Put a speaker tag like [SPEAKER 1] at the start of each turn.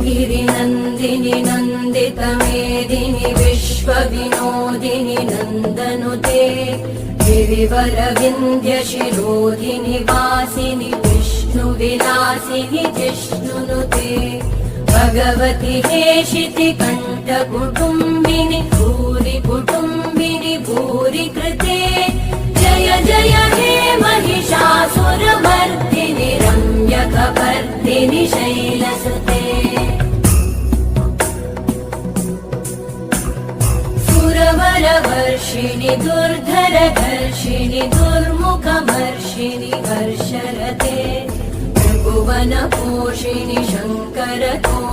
[SPEAKER 1] गिरिनन्दिनि नन्दितमेदिनि विश्वविनोदिनि नन्दनुते गिरिवरविन्ध्यशिरोधिनि वासिनि विष्णुविलासिनि जिष्णुनुते भगवति हेशिति कण्ठकुटुम्बिनि भूरि कुटुम्बिनि भूरि कृते जय जय हे महिषासुरमर्दिनि रम्यकपर्दिनि शैलसुते सुरवरवर्षिणि दुर्धरधर्षिणि दुर्मुखमर्षिणि हर्षरते त्रिभुवनपोषिणि शङ्करतो